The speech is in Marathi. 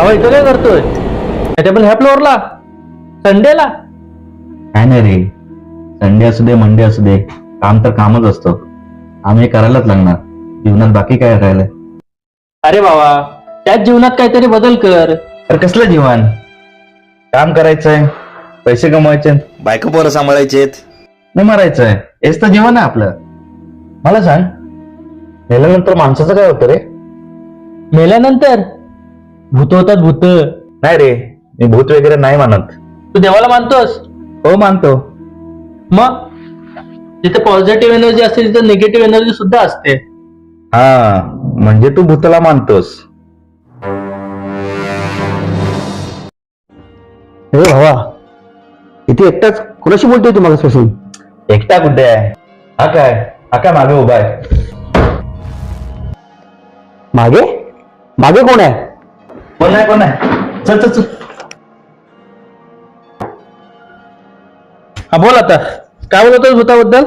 भावा इथं काय करतोय? ते पण ह्या फ्लोअरला संडेला? काय नाही रे, संडे असू दे मंडे असू दे, काम तर कामच असतं. आम्ही करायलाच लागणार. जीवनात बाकी काय राहिलंय? अरे बाबा, त्याच जीवनात काहीतरी बदल कर. तर कसलं जीवन? काम करायचंय, पैसे कमवायचे, बायको पोरं सांभाळायचेत. नाही मरायचंय. हेच तर जीवन आहे आपलं. मला सांग, मेल्यानंतर माणसाचं काय होतं रे? मेल्यानंतर भूत होतात भूत. नाही रे, मी भूत वगैरे नाही मानत. तू देवाला मानतोस? हो मानतो. मग जिथे पॉझिटिव्ह एनर्जी असते तिथे निगेटिव्ह एनर्जी सुद्धा असते. हा, म्हणजे तू भूताला मानतोस. हे भावा, इथे एकटाच कोणाशी बोलतोय तू मागासपासून? एकटा कुठे आहे? हा काय मागे उभा आहे. मागे मागे कोण आहे? कोण आहे? चल चल चल. हा बोल आता, काय बोलतोस भूताबद्दल?